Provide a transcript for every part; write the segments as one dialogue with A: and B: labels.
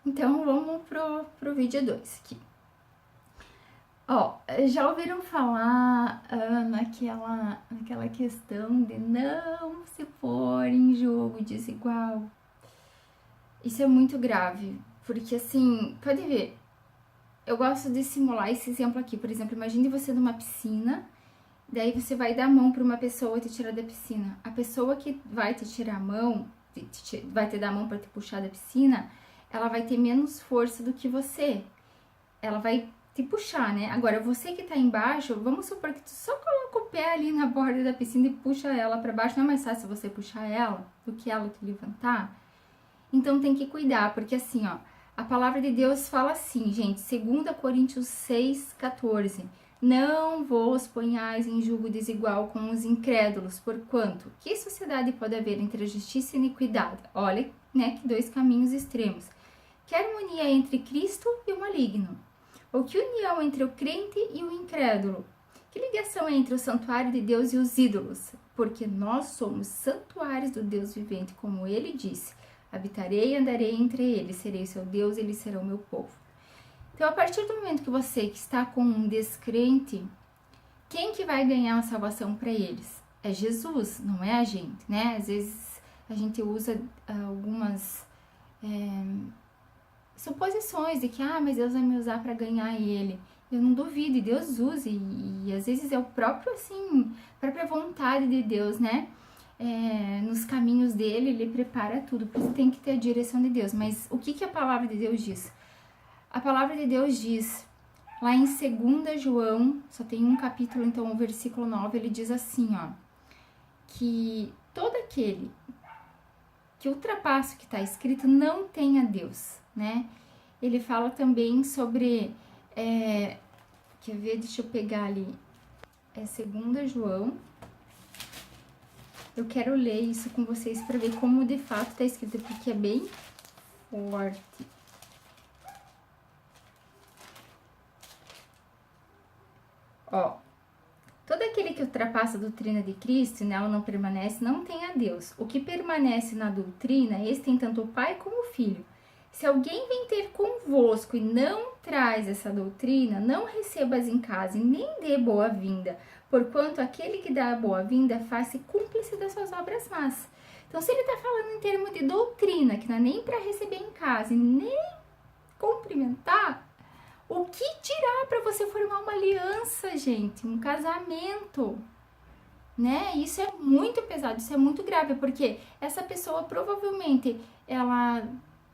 A: Então, vamos pro vídeo 2 aqui. Ó, já ouviram falar naquela questão de não se pôr em jogo desigual? Isso é muito grave, porque assim, pode ver, eu gosto de simular esse exemplo aqui. Por exemplo, imagine você numa piscina, daí você vai dar a mão para uma pessoa te tirar da piscina. A pessoa que vai te tirar a mão, vai te dar a mão para te puxar da piscina, ela vai ter menos força do que você. Ela vai te puxar, né? Agora, você que tá embaixo, vamos supor que tu só coloca o pé ali na borda da piscina e puxa ela para baixo. Não é mais fácil você puxar ela do que ela te levantar? Então tem que cuidar, porque assim, ó, a palavra de Deus fala assim, gente, 2 Coríntios 6,14. Não vos ponhais em julgo desigual com os incrédulos, porquanto que sociedade pode haver entre a justiça e a iniquidade? Olha, né, que dois caminhos extremos. Que harmonia entre Cristo e o maligno? Ou que união entre o crente e o incrédulo? Que ligação é entre o santuário de Deus e os ídolos? Porque nós somos santuários do Deus vivente, como ele disse. Habitarei e andarei entre eles, serei seu Deus, eles serão meu povo. Então, a partir do momento que você que está com um descrente, quem que vai ganhar a salvação para eles? É Jesus, não é a gente, né? Às vezes a gente usa algumas suposições de que, mas Deus vai me usar para ganhar ele. Eu não duvido, e Deus usa, e às vezes é o próprio, assim, própria vontade de Deus, né? Nos caminhos dele, ele prepara tudo, por isso tem que ter a direção de Deus. Mas o que a palavra de Deus diz? A palavra de Deus diz, lá em 2 João, só tem um capítulo, então o versículo 9, ele diz assim, ó, que todo aquele que ultrapassa o que está escrito não tem a Deus, né? Ele fala também sobre, quer ver, deixa eu pegar ali, 2 João. Eu quero ler isso com vocês para ver como de fato está escrito, porque é bem forte. Ó, todo aquele que ultrapassa a doutrina de Cristo e nela não permanece, não tem a Deus. O que permanece na doutrina, esse tem tanto o Pai como o Filho. Se alguém vem ter convosco e não traz essa doutrina, não recebas em casa e nem dê boa-vinda, porquanto aquele que dá a boa-vinda faz-se cúmplice das suas obras más. Então, se ele está falando em termos de doutrina, que não é nem para receber em casa e nem cumprimentar, o que dirá para você formar uma aliança, gente? Um casamento, né? Isso é muito pesado, isso é muito grave, porque essa pessoa provavelmente, ela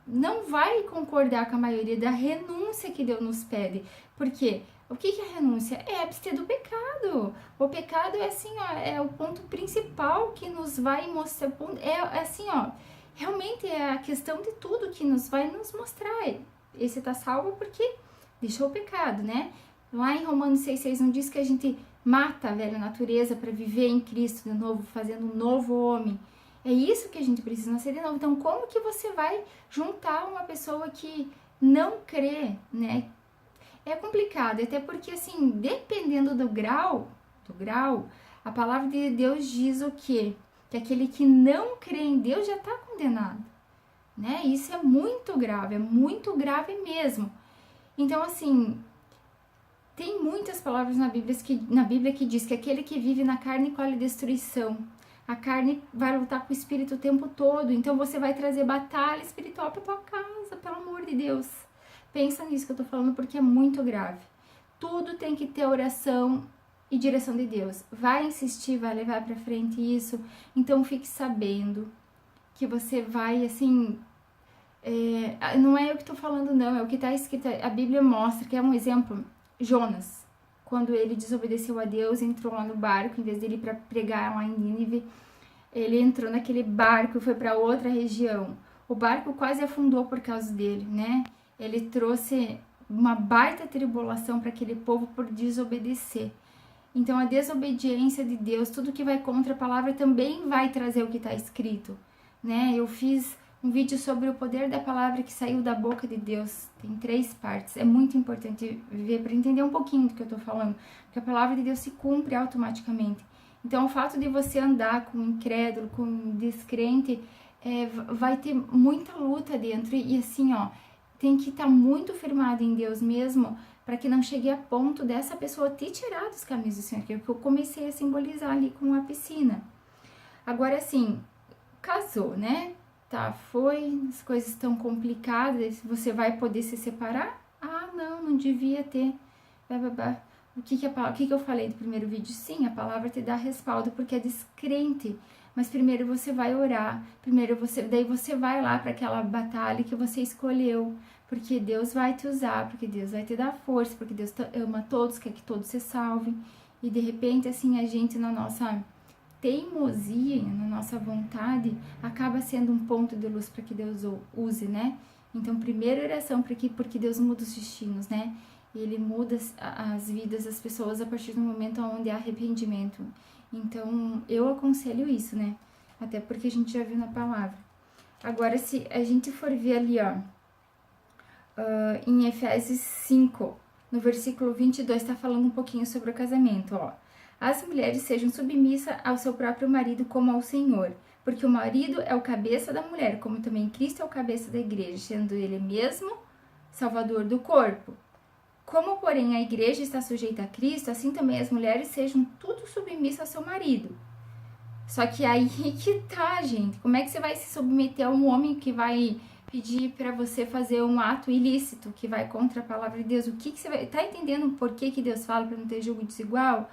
A: não vai concordar com a maioria da renúncia que Deus nos pede. Porque o que é a renúncia? É abster do pecado. O pecado é assim, ó, é o ponto principal que nos vai mostrar. É assim, ó, realmente é a questão de tudo que nos vai nos mostrar. Esse tá salvo porque deixou o pecado, né? Lá em Romanos 6,6 não diz que a gente mata a velha natureza para viver em Cristo de novo, fazendo um novo homem. É isso que a gente precisa nascer de novo. Então, como que você vai juntar uma pessoa que não crê, né? É complicado, até porque, assim, dependendo do grau, a palavra de Deus diz o quê? Que aquele que não crê em Deus já está condenado, né? Isso é muito grave mesmo. Então, assim, tem muitas palavras na Bíblia que diz que aquele que vive na carne colhe destruição. A carne vai lutar com o espírito o tempo todo, então você vai trazer batalha espiritual para tua casa, pelo amor de Deus. Pensa nisso que eu tô falando, porque é muito grave. Tudo tem que ter oração e direção de Deus. Vai insistir, vai levar para frente isso, então fique sabendo que você vai, assim, não é eu que tô falando não, é o que tá escrito, a Bíblia mostra, que é um exemplo, Jonas, quando ele desobedeceu a Deus, entrou lá no barco, em vez dele ir para pregar lá em Nínive, ele entrou naquele barco e foi para outra região. O barco quase afundou por causa dele, né? Ele trouxe uma baita tribulação para aquele povo por desobedecer. Então, a desobediência de Deus, tudo que vai contra a palavra também vai trazer o que está escrito, né? Eu fiz um vídeo sobre o poder da palavra que saiu da boca de Deus. Tem 3 partes. É muito importante ver para entender um pouquinho do que eu tô falando. Porque a palavra de Deus se cumpre automaticamente. Então, o fato de você andar com incrédulo, com descrente, vai ter muita luta dentro. E assim, ó, tem que estar muito firmado em Deus mesmo, para que não chegue a ponto dessa pessoa te tirar dos caminhos do Senhor, que é o que eu comecei a simbolizar ali com a piscina. Agora, assim, casou, né? Tá, foi, as coisas estão complicadas, você vai poder se separar? Ah, não devia ter. O que eu falei do primeiro vídeo? Sim, a palavra te dá respaldo porque é descrente. Mas primeiro você vai orar, daí você vai lá para aquela batalha que você escolheu, porque Deus vai te usar, porque Deus vai te dar força, porque Deus ama todos, quer que todos se salvem. E de repente, assim, a gente na nossa teimosia, na nossa vontade, acaba sendo um ponto de luz para que Deus use, né? Então, primeira oração porque Deus muda os destinos, né? Ele muda as vidas das pessoas a partir do momento onde há arrependimento. Então, eu aconselho isso, né? Até porque a gente já viu na palavra. Agora, se a gente for ver ali, ó, em Efésios 5, no versículo 22, tá falando um pouquinho sobre o casamento, ó. As mulheres sejam submissas ao seu próprio marido como ao Senhor, porque o marido é o cabeça da mulher, como também Cristo é o cabeça da igreja, sendo ele mesmo salvador do corpo. Como, porém, a igreja está sujeita a Cristo, assim também as mulheres sejam tudo submissas ao seu marido. Só que aí que tá, gente. Como é que você vai se submeter a um homem que vai pedir para você fazer um ato ilícito, que vai contra a palavra de Deus? O que você vai... Tá entendendo por que Deus fala para não ter julgo desigual?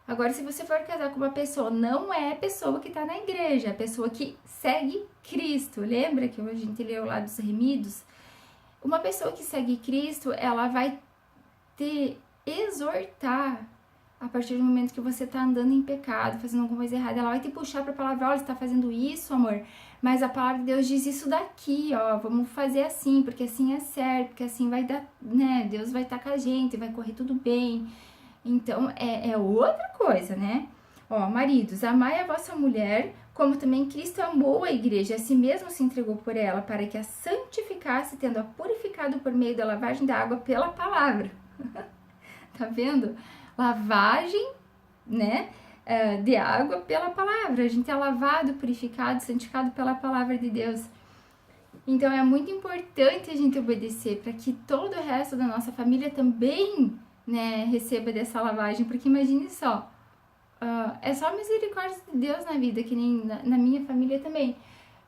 A: Agora, se você for casar com uma pessoa, não é a pessoa que tá na igreja, é a pessoa que segue Cristo. Lembra que a gente leu lá dos remidos? Uma pessoa que segue Cristo, ela vai te exortar a partir do momento que você tá andando em pecado, fazendo alguma coisa errada. Ela vai te puxar pra palavra, olha, você tá fazendo isso, amor, mas a palavra de Deus diz isso daqui, ó, vamos fazer assim, porque assim é certo, porque assim vai dar, né, Deus vai estar com a gente, vai correr tudo bem. Então, é outra coisa, né? Ó, maridos, amai a vossa mulher, como também Cristo amou a igreja, a si mesmo se entregou por ela, para que a santificasse, tendo-a purificado por meio da lavagem da água pela palavra. Tá vendo? Lavagem, né, de água pela palavra. A gente é lavado, purificado, santificado pela palavra de Deus. Então, é muito importante a gente obedecer para que todo o resto da nossa família também, né, receba dessa lavagem, porque imagine só, é só a misericórdia de Deus na vida, que nem na minha família também.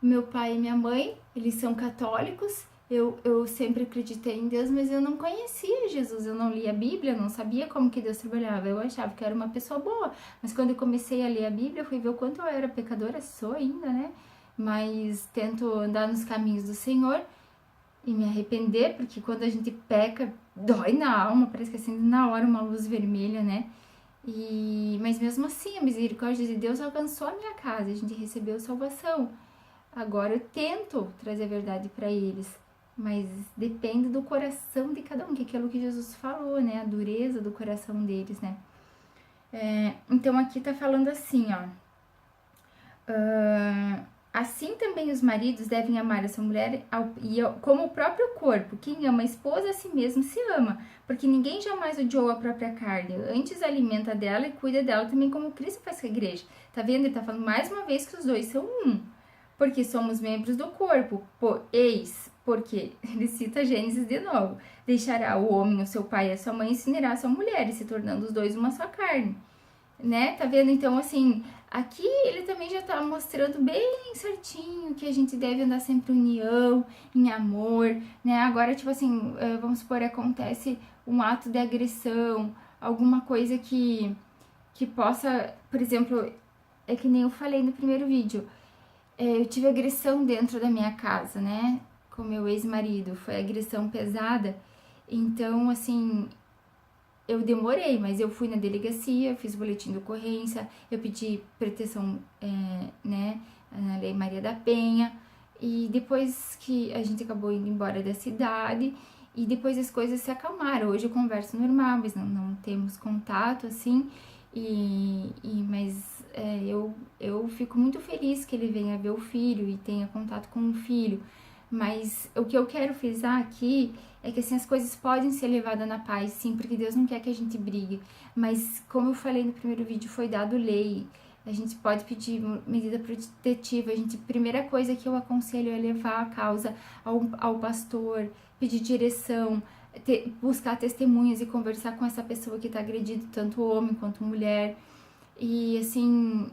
A: Meu pai e minha mãe, eles são católicos, eu sempre acreditei em Deus, mas eu não conhecia Jesus, eu não lia a Bíblia, eu não sabia como que Deus trabalhava, eu achava que eu era uma pessoa boa, mas quando eu comecei a ler a Bíblia, eu fui ver o quanto eu era pecadora, sou ainda, né, mas tento andar nos caminhos do Senhor e me arrepender, porque quando a gente peca, dói na alma, parece que assim, na hora uma luz vermelha, né? Mas mesmo assim, a misericórdia de Deus alcançou a minha casa, a gente recebeu salvação. Agora eu tento trazer a verdade para eles, mas depende do coração de cada um, que é aquilo que Jesus falou, né? A dureza do coração deles, né? Então aqui tá falando assim, ó. Assim também os maridos devem amar a sua mulher como o próprio corpo. Quem ama a esposa a si mesmo se ama, porque ninguém jamais odiou a própria carne, antes alimenta dela e cuida dela também como Cristo faz com a igreja. Tá vendo? Ele tá falando mais uma vez que os dois são um, porque somos membros do corpo. Porque ele cita Gênesis de novo. Deixará o homem o seu pai e a sua mãe e se unirá a sua mulher, e se tornando os dois uma só carne. Né? Tá vendo? Então, assim, aqui ele também já tá mostrando bem certinho que a gente deve andar sempre em união, em amor, né? Agora, tipo assim, vamos supor, acontece um ato de agressão, alguma coisa que possa, por exemplo, é que nem eu falei no primeiro vídeo, eu tive agressão dentro da minha casa, né? Com meu ex-marido, foi agressão pesada, então, assim, eu demorei, mas eu fui na delegacia, fiz boletim de ocorrência, eu pedi proteção, né, na Lei Maria da Penha, e depois que a gente acabou indo embora da cidade, e depois as coisas se acalmaram. Hoje eu converso normal, mas não temos contato, assim, mas eu fico muito feliz que ele venha ver o filho e tenha contato com o filho. Mas o que eu quero frisar aqui é que assim, as coisas podem ser levadas na paz, sim, porque Deus não quer que a gente brigue. Mas como eu falei no primeiro vídeo, foi dado lei. a gente pode pedir medida protetiva. Primeira coisa que eu aconselho é levar a causa ao pastor, pedir direção, buscar testemunhas e conversar com essa pessoa que está agredindo, tanto homem quanto mulher. E assim,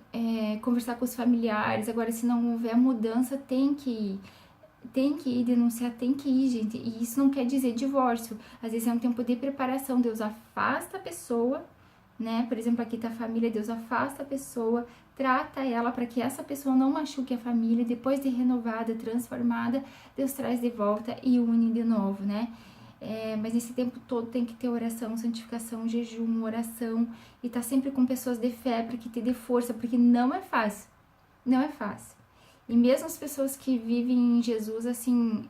A: conversar com os familiares. Agora, se não houver mudança, tem que ir. Tem que ir denunciar, tem que ir, gente. E isso não quer dizer divórcio. Às vezes é um tempo de preparação. Deus afasta a pessoa, né? Por exemplo, aqui tá a família. Deus afasta a pessoa, trata ela para que essa pessoa não machuque a família. Depois de renovada, transformada, Deus traz de volta e une de novo, né? Mas esse tempo todo tem que ter oração, santificação, jejum, oração. E tá sempre com pessoas de fé para que te dê força, porque não é fácil. Não é fácil. E mesmo as pessoas que vivem em Jesus, assim,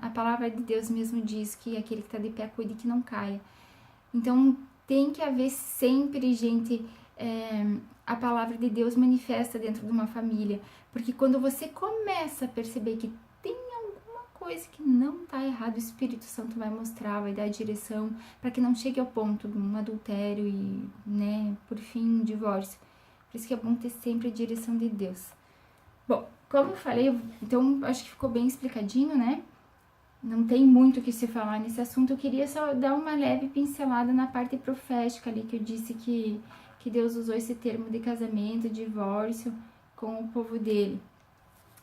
A: a palavra de Deus mesmo diz que aquele que está de pé cuide que não caia. Então, tem que haver sempre, gente, a palavra de Deus manifesta dentro de uma família. Porque quando você começa a perceber que tem alguma coisa que não está errado, o Espírito Santo vai mostrar, vai dar a direção, para que não chegue ao ponto de um adultério e, né, por fim, um divórcio. Por isso que é bom ter sempre a direção de Deus. Bom, como eu falei, então acho que ficou bem explicadinho, né? Não tem muito o que se falar nesse assunto. Eu queria só dar uma leve pincelada na parte profética ali, que eu disse que Deus usou esse termo de casamento, divórcio com o povo dele.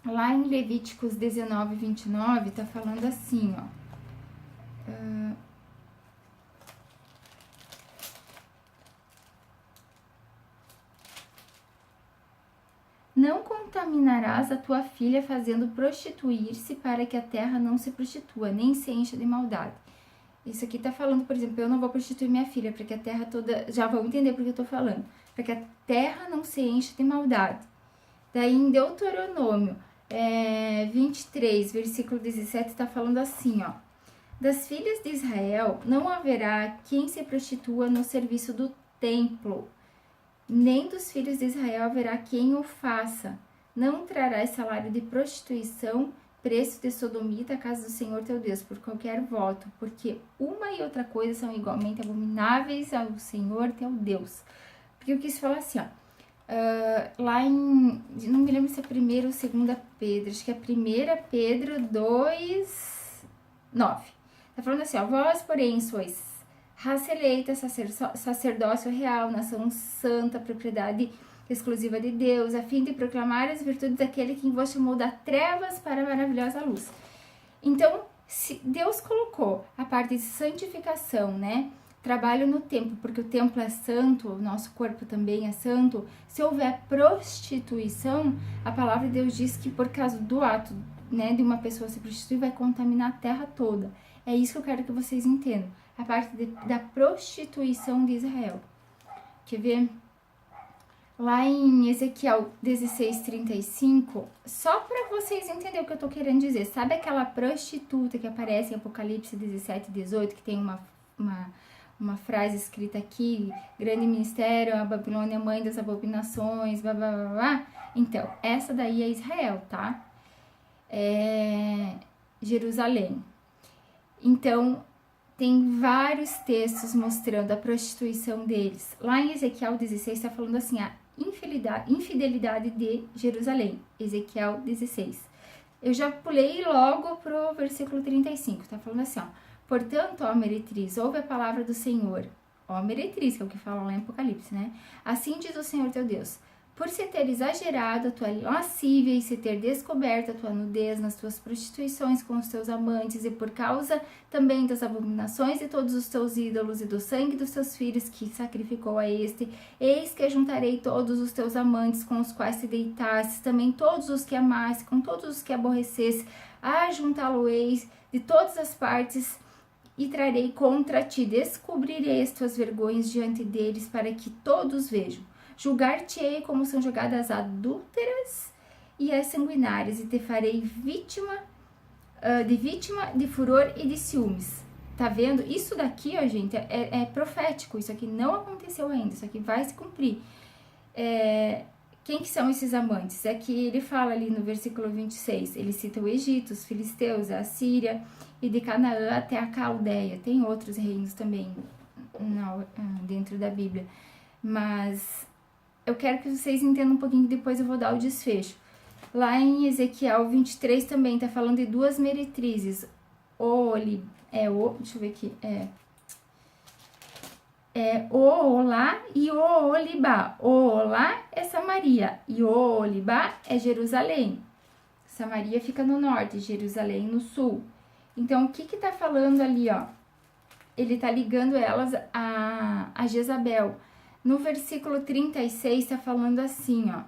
A: Lá em Levíticos 19, 29, tá falando assim, ó. Não contaminarás a tua filha fazendo prostituir-se para que a terra não se prostitua, nem se encha de maldade. Isso aqui tá falando, por exemplo, eu não vou prostituir minha filha, para que a terra toda... Já vão entender porque eu tô falando. Para que a terra não se encha de maldade. Daí em Deuteronômio 23, versículo 17, tá falando assim, ó. Das filhas de Israel não haverá quem se prostitua no serviço do templo, nem dos filhos de Israel haverá quem o faça. Não trarás salário de prostituição, preço de sodomita à casa do Senhor teu Deus, por qualquer voto, porque uma e outra coisa são igualmente abomináveis ao Senhor teu Deus. Porque eu quis falar assim, ó, lá em, não me lembro se é 1º ou 2ª Pedro, acho que é 1 Pedro 2, 9. Tá falando assim, ó, vós, porém, sois raça eleita, sacerdócio real, nação santa, propriedade exclusiva de Deus, a fim de proclamar as virtudes daquele que vos chamou da trevas para a maravilhosa luz. Então, se Deus colocou a parte de santificação, né? Trabalho no templo, porque o templo é santo, o nosso corpo também é santo. Se houver prostituição, a palavra de Deus diz que por causa do ato, né, de uma pessoa se prostituir, vai contaminar a terra toda. É isso que eu quero que vocês entendam. A parte da prostituição de Israel. Quer ver? Lá em Ezequiel 16:35, só para vocês entenderem o que eu tô querendo dizer. Sabe aquela prostituta que aparece em Apocalipse 17:18, que tem uma frase escrita aqui, grande ministério, a Babilônia, mãe das abominações, blá, blá, blá, blá. Então, essa daí é Israel, tá? É Jerusalém. Então, tem vários textos mostrando a prostituição deles. Lá em Ezequiel 16 está falando assim, a infidelidade de Jerusalém. Ezequiel 16. Eu já pulei logo pro versículo 35. Tá falando assim, ó. Portanto, ó meretriz, ouve a palavra do Senhor. Ó meretriz, que é o que fala lá em Apocalipse, né? Assim diz o Senhor teu Deus. Por se ter exagerado a tua lascívia e se ter descoberto a tua nudez nas tuas prostituições com os teus amantes e por causa também das abominações de todos os teus ídolos e do sangue dos teus filhos que sacrificou a este, eis que juntarei todos os teus amantes com os quais te deitastes, também todos os que amaste, com todos os que aborreceste, ajuntá-lo-eis de todas as partes e trarei contra ti, descobrirei as tuas vergonhas diante deles para que todos vejam. Julgar-te-ei como são julgadas as adúlteras e as sanguinárias, e te farei vítima de furor e de ciúmes. Tá vendo? Isso daqui, ó, gente, é profético. Isso aqui não aconteceu ainda. Isso aqui vai se cumprir. Quem que são esses amantes? É que ele fala ali no versículo 26. Ele cita o Egito, os filisteus, a Síria e de Canaã até a Caldeia. Tem outros reinos também dentro da Bíblia. Mas eu quero que vocês entendam um pouquinho, depois eu vou dar o desfecho. Lá em Ezequiel 23 também tá falando de duas meretrizes. Deixa eu ver aqui. Olá e Olibá. Olá é Samaria e Olibá é Jerusalém. Samaria fica no norte, Jerusalém no sul. Então, o que tá falando ali, ó? Ele tá ligando elas a Jezabel. No versículo 36 tá falando assim, ó.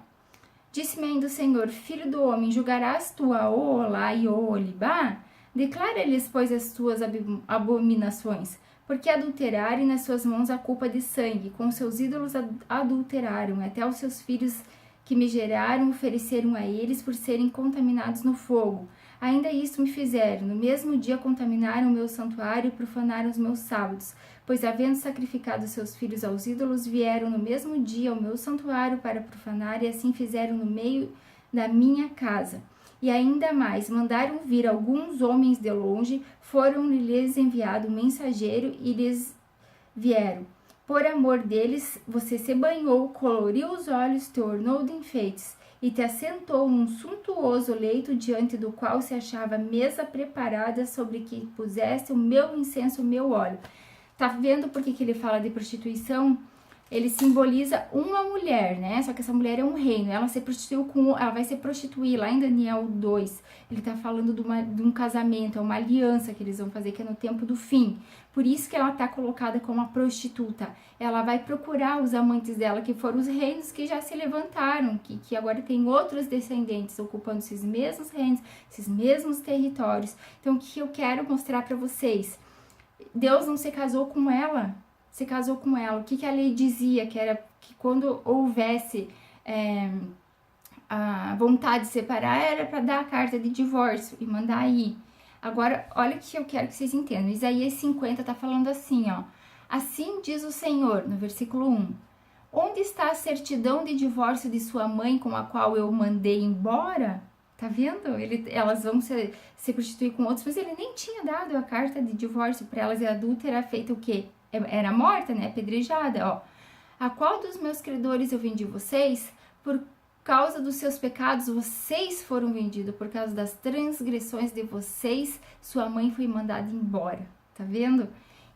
A: Disse-me ainda o Senhor, filho do homem, julgarás tu a Olá e Olibá? Declara-lhes, pois, as tuas abominações, porque adulteraram nas suas mãos a culpa de sangue, com seus ídolos adulteraram, até os seus filhos que me geraram ofereceram a eles por serem contaminados no fogo. Ainda isso me fizeram, no mesmo dia contaminaram o meu santuário e profanaram os meus sábados, pois havendo sacrificado seus filhos aos ídolos, vieram no mesmo dia ao meu santuário para profanar, e assim fizeram no meio da minha casa. E ainda mais, mandaram vir alguns homens de longe, foram-lhes enviado um mensageiro e lhes vieram. Por amor deles, você se banhou, coloriu os olhos, te ornou de enfeites, e te assentou num suntuoso leito diante do qual se achava mesa preparada sobre que pusesse o meu incenso, o meu óleo. Tá vendo por que ele fala de prostituição? Ele simboliza uma mulher, né? Só que essa mulher é um reino. Ela vai se prostituir lá em Daniel 2. Ele tá falando de um casamento, é uma aliança que eles vão fazer, que é no tempo do fim. Por isso que ela tá colocada como uma prostituta. Ela vai procurar os amantes dela, que foram os reinos que já se levantaram, que agora tem outros descendentes ocupando esses mesmos reinos, esses mesmos territórios. Então, o que eu quero mostrar para vocês? Deus não se casou com ela. Se casou com ela. O que a lei dizia? Que era que quando houvesse a vontade de separar, era para dar a carta de divórcio e mandar ir. Agora, olha o que eu quero que vocês entendam. Isaías 50 tá falando assim, ó. Assim diz o Senhor, no versículo 1. Onde está a certidão de divórcio de sua mãe com a qual eu mandei embora? Tá vendo? Elas vão se prostituir com outros, mas ele nem tinha dado a carta de divórcio para elas, e a adúltera feita o quê? Era morta, né? Apedrejada, ó. A qual dos meus credores eu vendi vocês? Por causa dos seus pecados, vocês foram vendidos. Por causa das transgressões de vocês, sua mãe foi mandada embora. Tá vendo?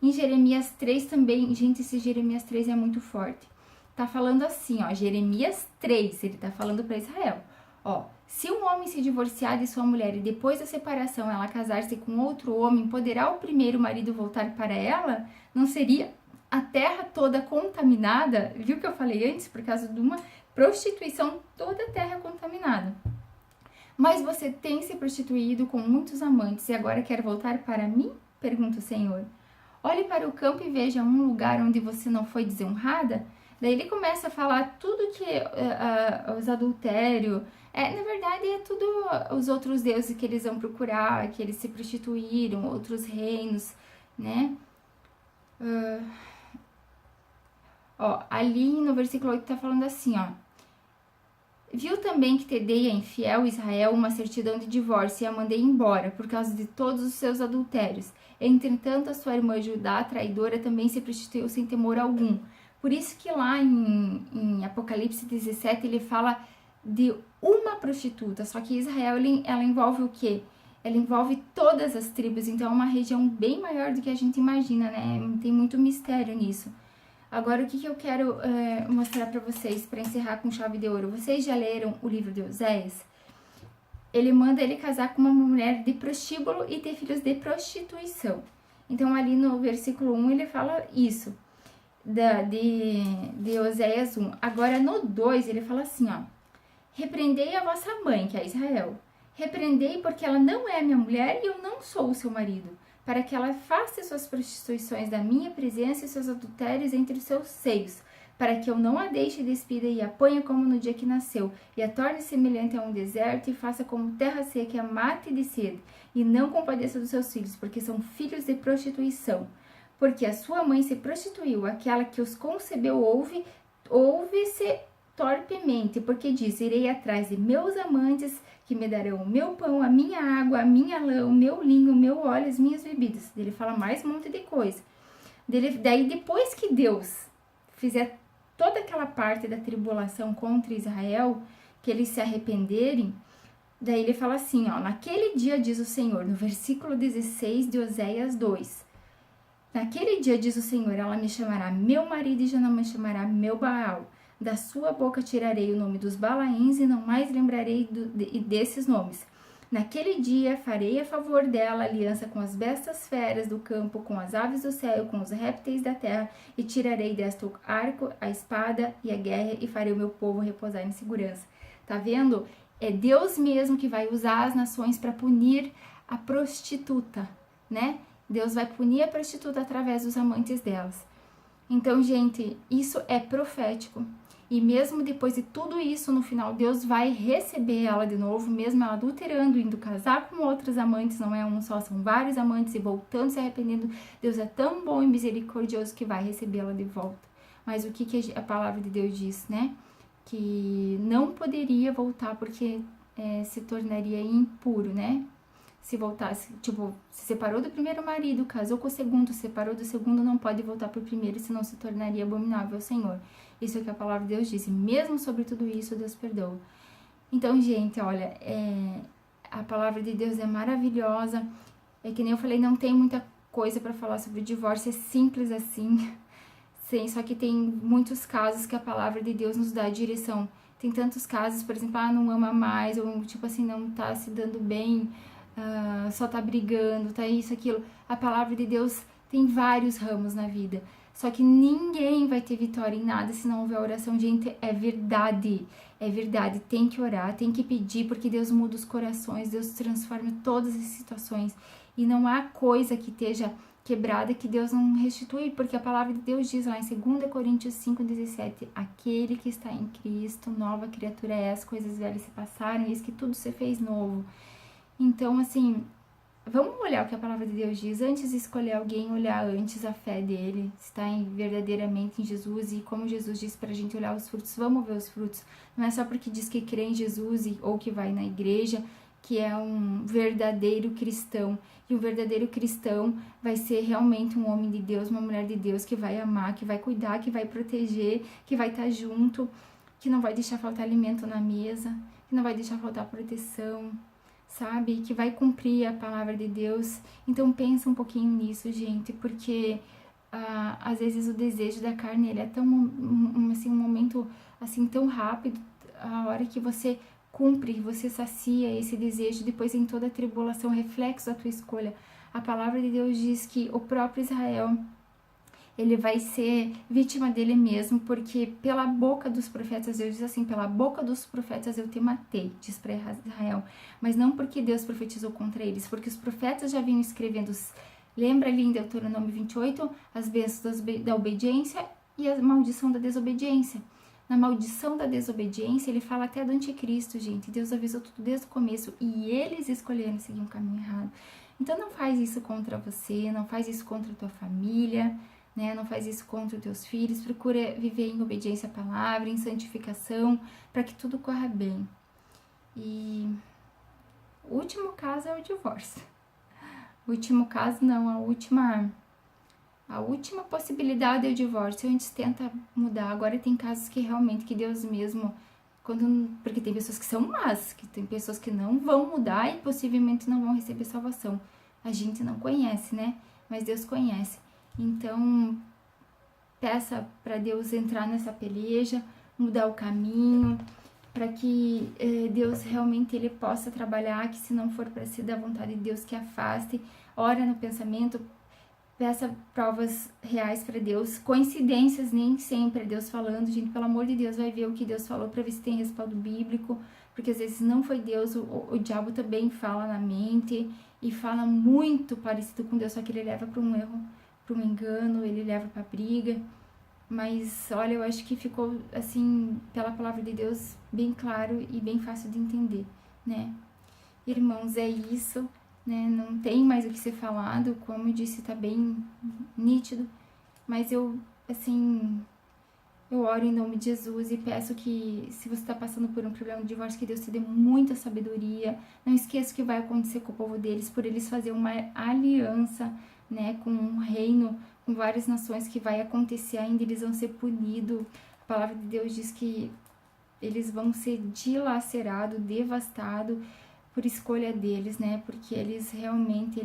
A: Em Jeremias 3 também, gente, esse Jeremias 3 é muito forte. Tá falando assim, ó, Jeremias 3, ele tá falando para Israel. Ó, se um homem se divorciar de sua mulher e depois da separação ela casar-se com outro homem, poderá o primeiro marido voltar para ela? Não seria a terra toda contaminada? Viu que eu falei antes? Por causa de uma prostituição, toda a terra contaminada. Mas você tem se prostituído com muitos amantes e agora quer voltar para mim? Pergunta o Senhor. Olhe para o campo e veja um lugar onde você não foi desonrada. Daí ele começa a falar tudo que os adultérios, na verdade é tudo os outros deuses que eles vão procurar, que eles se prostituíram, outros reinos, né? Ali no versículo 8 tá falando assim, ó. Viu também que te dei a infiel Israel uma certidão de divórcio e a mandei embora por causa de todos os seus adultérios. Entretanto, a sua irmã Judá, a traidora, também se prostituiu sem temor algum. Por isso que lá em Apocalipse 17 ele fala de uma prostituta, só que Israel ela envolve o quê? Ela envolve todas as tribos, então é uma região bem maior do que a gente imagina, né? Tem muito mistério nisso. Agora, o que eu quero mostrar para vocês, para encerrar com chave de ouro? Vocês já leram o livro de Oséias? Ele manda ele casar com uma mulher de prostíbulo e ter filhos de prostituição. Então, ali no versículo 1, ele fala isso, de Oséias 1. Agora, no 2, ele fala assim, ó. Repreendei a vossa mãe, que é Israel. Repreendei porque ela não é minha mulher e eu não sou o seu marido, para que ela faça suas prostituições da minha presença e seus adultérios entre os seus seios, para que eu não a deixe despida e a ponha como no dia que nasceu, e a torne semelhante a um deserto e faça como terra seca e a mate de sede, e não compadeça dos seus filhos, porque são filhos de prostituição. Porque a sua mãe se prostituiu, aquela que os concebeu ouve-se torpemente, porque diz, irei atrás de meus amantes, que me darão o meu pão, a minha água, a minha lã, o meu linho, o meu óleo, as minhas bebidas. Ele fala mais um monte de coisa. Daí, depois que Deus fizer toda aquela parte da tribulação contra Israel, que eles se arrependerem, daí ele fala assim, ó, naquele dia diz o Senhor, no versículo 16 de Oséias 2, naquele dia diz o Senhor, ela me chamará meu marido e já não me chamará meu Baal. Da sua boca tirarei o nome dos Balaíns e não mais lembrarei desses nomes. Naquele dia farei a favor dela aliança com as bestas feras do campo, com as aves do céu, com os répteis da terra, e tirarei desta o arco, a espada e a guerra, e farei o meu povo repousar em segurança. Tá vendo? É Deus mesmo que vai usar as nações para punir a prostituta, né? Deus vai punir a prostituta através dos amantes delas. Então, gente, isso é profético. E mesmo depois de tudo isso, no final, Deus vai receber ela de novo, mesmo ela adulterando, indo casar com outros amantes, não é um só, são vários amantes, e voltando, se arrependendo. Deus é tão bom e misericordioso que vai recebê-la de volta. Mas o que a palavra de Deus diz, né? Que não poderia voltar porque se tornaria impuro, né? Se voltasse, tipo, se separou do primeiro marido, casou com o segundo, separou do segundo, não pode voltar pro primeiro, senão se tornaria abominável ao Senhor. Isso é o que a palavra de Deus diz. E mesmo sobre tudo isso, Deus perdoa. Então, gente, olha, a palavra de Deus é maravilhosa. É que nem eu falei, não tem muita coisa para falar sobre o divórcio, é simples assim. Sim, só que tem muitos casos que a palavra de Deus nos dá direção. Tem tantos casos, por exemplo, não ama mais, ou tipo assim, não tá se dando bem, só tá brigando, tá isso, aquilo. A palavra de Deus tem vários ramos na vida. Só que ninguém vai ter vitória em nada se não houver oração. Gente, é verdade. É verdade. Tem que orar, tem que pedir, porque Deus muda os corações, Deus transforma todas as situações. E não há coisa que esteja quebrada que Deus não restitui, porque a palavra de Deus diz lá em 2 Coríntios 5,17, aquele que está em Cristo, nova criatura é, as coisas velhas se passaram, e eis que tudo se fez novo. Então, assim, vamos olhar o que a palavra de Deus diz, antes de escolher alguém, olhar antes a fé dele, se está verdadeiramente em Jesus, e como Jesus disse pra gente olhar os frutos, vamos ver os frutos, não é só porque diz que crê em Jesus ou que vai na igreja, que é um verdadeiro cristão, e um verdadeiro cristão vai ser realmente um homem de Deus, uma mulher de Deus, que vai amar, que vai cuidar, que vai proteger, que vai estar junto, que não vai deixar faltar alimento na mesa, que não vai deixar faltar proteção, sabe? Que vai cumprir a palavra de Deus. Então pensa um pouquinho nisso, gente, porque às vezes o desejo da carne, ele é tão, assim, um momento assim tão rápido, a hora que você cumpre, você sacia esse desejo, depois em toda a tribulação, reflexo da tua escolha. A palavra de Deus diz que o próprio Israel, ele vai ser vítima dele mesmo, porque pela boca dos profetas, Deus diz assim, pela boca dos profetas eu te matei, diz para Israel, mas não porque Deus profetizou contra eles, porque os profetas já vinham escrevendo, lembra ali em Deuteronômio 28, as bênçãos da obediência e a maldição da desobediência. Na maldição da desobediência, ele fala até do anticristo, gente. Deus avisou tudo desde o começo e eles escolheram seguir um caminho errado. Então não faz isso contra você, não faz isso contra a tua família, né? Não faz isso contra os teus filhos. Procura viver em obediência à palavra, em santificação, para que tudo corra bem. E o último caso é o divórcio. O último caso não, a última possibilidade é o divórcio, antes tenta mudar. Agora tem casos que realmente, que Deus mesmo, porque tem pessoas que são más, que tem pessoas que não vão mudar e possivelmente não vão receber salvação. A gente não conhece, né? Mas Deus conhece. Então, peça para Deus entrar nessa peleja, mudar o caminho, para que Deus realmente ele possa trabalhar, que se não for para ser da vontade de Deus, que afaste. Ora no pensamento, peça provas reais para Deus, coincidências nem sempre é Deus falando, gente, pelo amor de Deus, vai ver o que Deus falou para ver se tem respaldo bíblico, porque às vezes não foi Deus, o diabo também fala na mente e fala muito parecido com Deus, só que ele leva para um erro, para um engano, ele leva para briga. Mas olha, eu acho que ficou assim, pela palavra de Deus, bem claro e bem fácil de entender, né? Irmãos, é isso. Né? Não tem mais o que ser falado, como eu disse, tá bem nítido, mas eu oro em nome de Jesus e peço que, se você está passando por um problema de divórcio, que Deus te dê muita sabedoria. Não esqueça o que vai acontecer com o povo deles, por eles fazer uma aliança, né, com um reino, com várias nações, que vai acontecer ainda, eles vão ser punidos. A palavra de Deus diz que eles vão ser dilacerados, devastados por escolha deles, né? Porque eles realmente,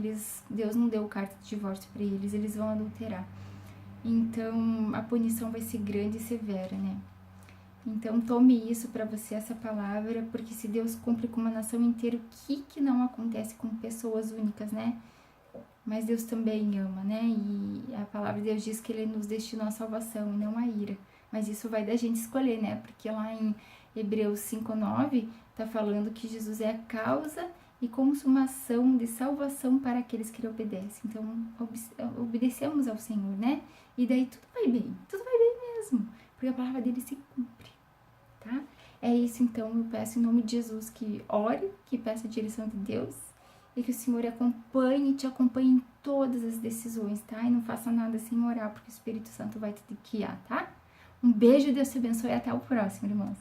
A: Deus não deu carta de divórcio para eles vão adulterar. Então, a punição vai ser grande e severa, né? Então, tome isso para você, essa palavra, porque se Deus cumpre com uma nação inteira, o que não acontece com pessoas únicas, né? Mas Deus também ama, né? E a palavra de Deus diz que Ele nos destinou a salvação e não a ira. Mas isso vai da gente escolher, né? Porque lá em Hebreus 5:9 tá falando que Jesus é a causa e consumação de salvação para aqueles que lhe obedecem. Então, obedecemos ao Senhor, né? E daí tudo vai bem mesmo, porque a palavra dele se cumpre, tá? É isso, então, eu peço em nome de Jesus que ore, que peça a direção de Deus e que o Senhor te acompanhe em todas as decisões, tá? E não faça nada sem orar, porque o Espírito Santo vai te guiar, tá? Um beijo, Deus te abençoe e até o próximo, irmãos.